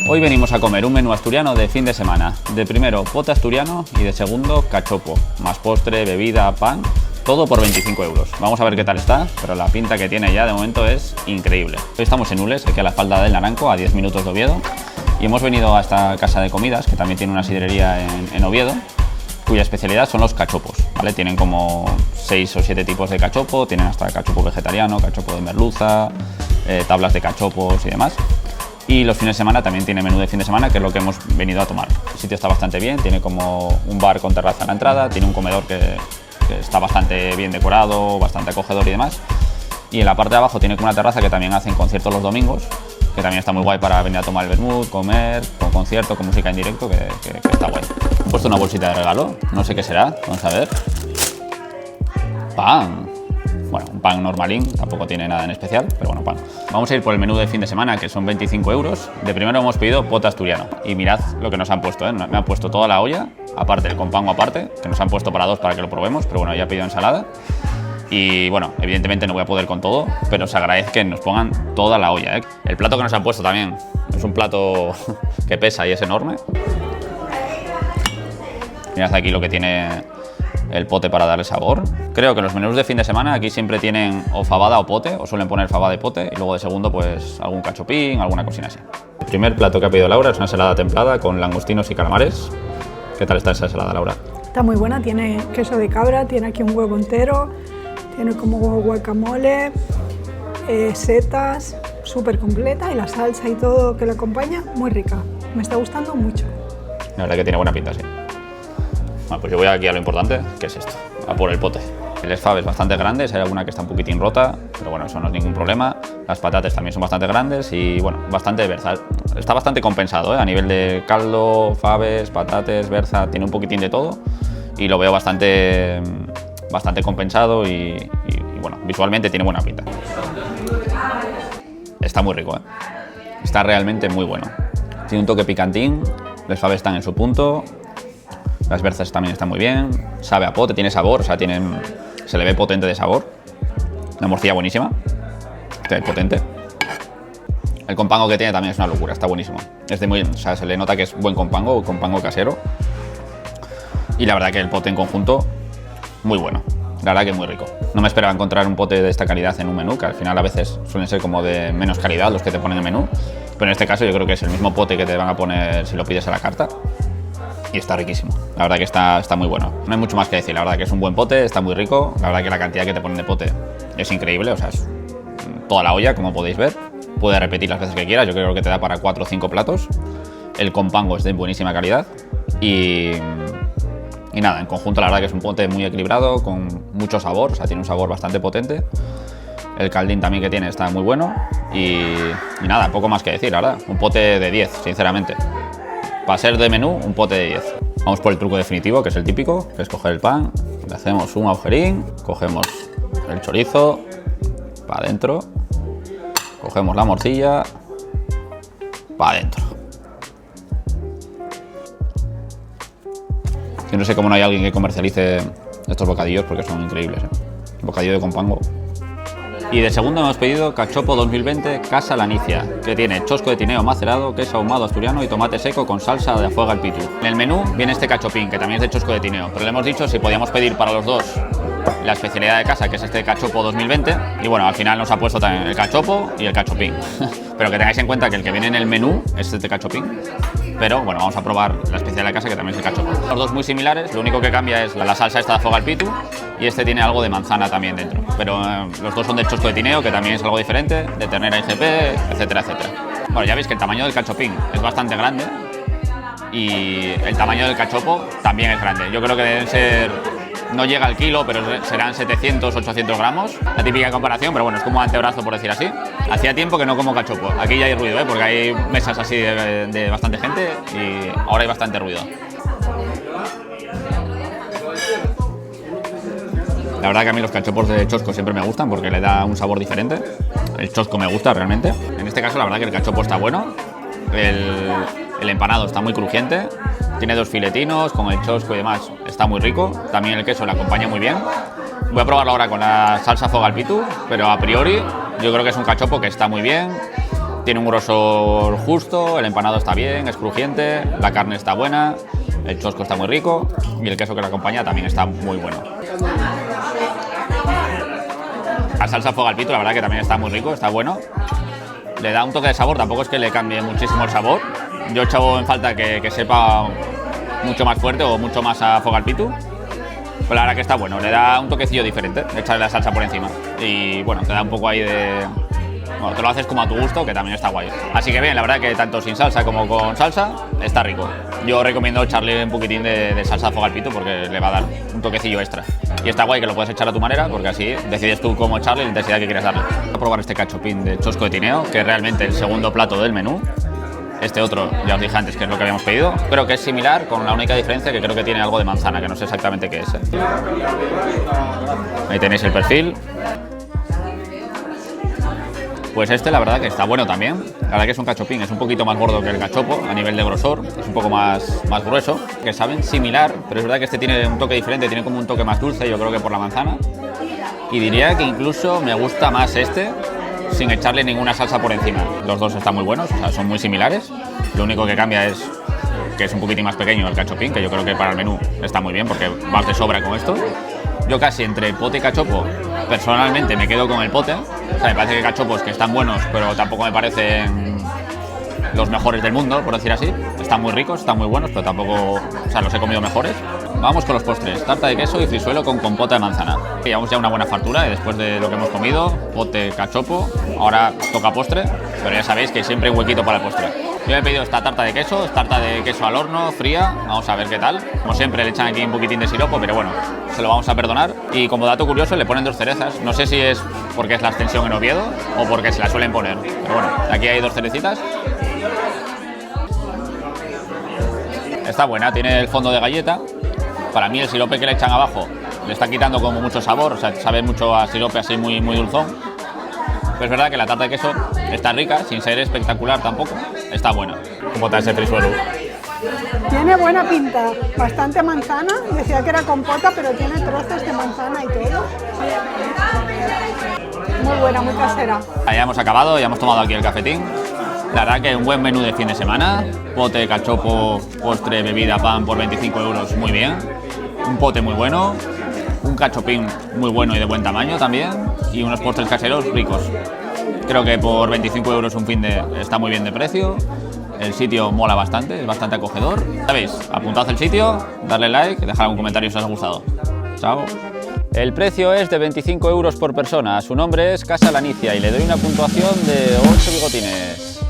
Hoy venimos a comer un menú asturiano de fin de semana. De primero, pote asturiano y de segundo, cachopo. Más postre, bebida, pan, todo por 25 euros. Vamos a ver qué tal está, pero la pinta que tiene ya de momento es increíble. Hoy estamos en Ules, aquí a la espalda del Naranco, a 10 minutos de Oviedo. Y hemos venido a esta casa de comidas, que también tiene una sidrería en Oviedo, cuya especialidad son los cachopos, ¿vale? Tienen como 6 o 7 tipos de cachopo, tienen hasta cachopo vegetariano, cachopo de merluza, tablas de cachopos y demás. Y los fines de semana también tiene menú de fin de semana, que es lo que hemos venido a tomar. El sitio está bastante bien, tiene como un bar con terraza a la entrada, tiene un comedor que está bastante bien decorado, bastante acogedor y demás. Y en la parte de abajo tiene como una terraza que también hacen conciertos los domingos, que también está muy guay para venir a tomar el vermut, comer, con concierto, con música en directo, que está guay. He puesto una bolsita de regalo, no sé qué será, vamos a ver. Pan. Bueno, un pan normalín, tampoco tiene nada en especial, pero bueno, pan. Vamos a ir por el menú de fin de semana, que son 25 euros. De primero hemos pedido pote asturiano. Y mirad lo que nos han puesto, ¿eh? Me han puesto toda la olla, aparte el compango aparte, que nos han puesto para dos para que lo probemos, pero bueno, ya he pedido ensalada. Y bueno, evidentemente no voy a poder con todo, pero os agradezco que nos pongan toda la olla, ¿eh? El plato que nos han puesto también es un plato que pesa y es enorme. Mirad aquí lo que tiene el pote para darle sabor. Creo que los menús de fin de semana aquí siempre tienen o fabada o pote, o suelen poner fabada y pote, y luego de segundo pues algún cachopín, alguna cocina así. El primer plato que ha pedido Laura es una ensalada templada con langostinos y calamares. ¿Qué tal está esa ensalada, Laura? Está muy buena, tiene queso de cabra, tiene aquí un huevo entero, tiene como guacamole, setas, súper completa, y la salsa y todo que la acompaña, muy rica. Me está gustando mucho. La verdad que tiene buena pinta, sí. Bueno, pues yo voy aquí a lo importante, que es esto, a por el pote. El esfab es bastante grande, hay alguna que está un poquitín rota, pero bueno, eso no es ningún problema. Las patatas también son bastante grandes y bueno, bastante berza. Está bastante compensado, ¿eh? A nivel de caldo, faves, patates, berza, tiene un poquitín de todo y lo veo bastante compensado y bueno, visualmente tiene buena pinta. Está muy rico, ¿eh? Está realmente muy bueno. Tiene un toque picantín, los faves están en su punto. Las berzas también están muy bien, sabe a pote, tiene sabor, o sea, se le ve potente de sabor. La morcilla buenísima, está potente. El compango que tiene también es una locura, está buenísimo. O sea, se le nota que es buen compango casero. Y la verdad que el pote en conjunto, muy bueno. La verdad que muy rico. No me esperaba encontrar un pote de esta calidad en un menú, que al final a veces suelen ser como de menos calidad los que te ponen en menú. Pero en este caso yo creo que es el mismo pote que te van a poner si lo pides a la carta. Y está riquísimo, la verdad que está muy bueno. No hay mucho más que decir, la verdad que es un buen pote, está muy rico. La verdad que la cantidad que te ponen de pote es increíble, o sea, es toda la olla, como podéis ver. Puedes repetir las veces que quieras, yo creo que te da para 4 o 5 platos. El compango es de buenísima calidad y nada, en conjunto la verdad que es un pote muy equilibrado, con mucho sabor, o sea, tiene un sabor bastante potente. El caldín también que tiene está muy bueno y nada, poco más que decir, la verdad. Un pote de 10, sinceramente. Para ser de menú, un pote de 10. Vamos por el truco definitivo, que es el típico, que es coger el pan, le hacemos un agujerín, cogemos el chorizo, para adentro, cogemos la morcilla, para adentro. Yo no sé cómo no hay alguien que comercialice estos bocadillos, porque son increíbles, ¿eh? Bocadillo de compango. Y de segundo hemos pedido cachopo 2020 Casa Lanicia, que tiene chosco de tineo macerado, queso ahumado asturiano y tomate seco con salsa de afuega al pitu. En el menú viene este cachopín, que también es de chosco de tineo, pero le hemos dicho si podíamos pedir para los dos la especialidad de casa, que es este cachopo 2020, y bueno, al final nos ha puesto también el cachopo y el cachopín. Pero que tengáis en cuenta que el que viene en el menú es este cachopín. Pero bueno, vamos a probar la especial de casa, que también es el cachopo. Los dos muy similares, lo único que cambia es la salsa esta de afuega al pitu, y este tiene algo de manzana también dentro. Pero los dos son de chosco de tineo, que también es algo diferente, de ternera IGP, etcétera, etcétera. Bueno, ya veis que el tamaño del cachopín es bastante grande y el tamaño del cachopo también es grande. Yo creo que deben ser, no llega al kilo, pero serán 700, 800 gramos. La típica comparación, pero bueno, es como antebrazo, por decir así. Hacía tiempo que no como cachopo. Aquí ya hay ruido, porque hay mesas así de bastante gente y ahora hay bastante ruido. La verdad que a mí los cachopos de chosco siempre me gustan porque le da un sabor diferente. El chosco me gusta realmente. En este caso la verdad que el cachopo está bueno. El empanado está muy crujiente. Tiene 2 filetinos con el chosco y demás. Está muy rico. También el queso le acompaña muy bien. Voy a probarlo ahora con la salsa afuega al pitu, pero a priori yo creo que es un cachopo que está muy bien. Tiene un grosor justo, el empanado está bien, es crujiente, la carne está buena, el chosco está muy rico y el queso que lo acompaña también está muy bueno. La salsa foga al pito, la verdad que también está muy rico, está bueno. Le da un toque de sabor, tampoco es que le cambie muchísimo el sabor. Yo he echado en falta que sepa mucho más fuerte o mucho más a foga al pito. Pero la verdad que está bueno, le da un toquecillo diferente, echarle la salsa por encima. Y bueno, te da un poco ahí de... Bueno, te lo haces como a tu gusto, que también está guay. Así que bien, la verdad que tanto sin salsa como con salsa, está rico. Yo recomiendo echarle un poquitín de salsa de foga al pito porque le va a dar un toquecillo extra. Y está guay que lo puedes echar a tu manera porque así decides tú cómo echarle y la intensidad que quieres darle. Voy a probar este cachopín de chosco de tineo, que es realmente el segundo plato del menú. Este otro, ya os dije antes que es lo que habíamos pedido. Creo que es similar, con la única diferencia que creo que tiene algo de manzana, que no sé exactamente qué es. Ahí tenéis el perfil. Pues este la verdad que está bueno también. La verdad que es un cachopín, es un poquito más gordo que el cachopo a nivel de grosor, es un poco más grueso, que saben similar, pero es verdad que este tiene un toque diferente, tiene como un toque más dulce, yo creo que por la manzana. Y diría que incluso me gusta más este sin echarle ninguna salsa por encima. Los dos están muy buenos, o sea, son muy similares. Lo único que cambia es que es un poquitín más pequeño el cachopín, que yo creo que para el menú está muy bien porque vas de sobra con esto. Yo casi entre pote y cachopo, personalmente me quedo con el pote. O sea, me parece que cachopos que están buenos, pero tampoco me parecen los mejores del mundo, por decir así. Están muy ricos, están muy buenos, pero tampoco, o sea, los he comido mejores. Vamos con los postres, tarta de queso y frisuelo con compota de manzana. Llevamos ya una buena fartura y después de lo que hemos comido, pote, cachopo, ahora toca postre, pero ya sabéis que siempre hay un huequito para el postre. Yo he pedido esta tarta de queso, es tarta de queso al horno, fría, vamos a ver qué tal. Como siempre le echan aquí un poquitín de siropo, pero bueno, se lo vamos a perdonar. Y como dato curioso le ponen 2 cerezas, no sé si es porque es la extensión en Oviedo o porque se la suelen poner. Pero bueno, aquí hay 2 cerecitas. Está buena, tiene el fondo de galleta. Para mí el sirope que le echan abajo le está quitando como mucho sabor, o sea, sabe mucho a sirope así muy dulzón. Pero es verdad que la tarta de queso está rica, sin ser espectacular tampoco, está buena. ¿Cómo está ese frisuelo? Tiene buena pinta, bastante manzana, decía que era compota, pero tiene trozos de manzana y todo. Muy buena, muy casera. Ya hemos acabado, ya hemos tomado aquí el cafetín. La verdad que un buen menú de fin de semana, pote, cachopo, postre, bebida, pan por 25 euros, muy bien. Un pote muy bueno, un cachopín muy bueno y de buen tamaño también, y unos postres caseros ricos. Creo que por 25 euros un fin de está muy bien de precio. El sitio mola bastante, es bastante acogedor. ¿Sabéis? Apuntad el sitio, darle like, dejar algún comentario si os ha gustado. Chao. El precio es de 25 euros por persona. Su nombre es Casa Lanicia y le doy una puntuación de 8 bigotines.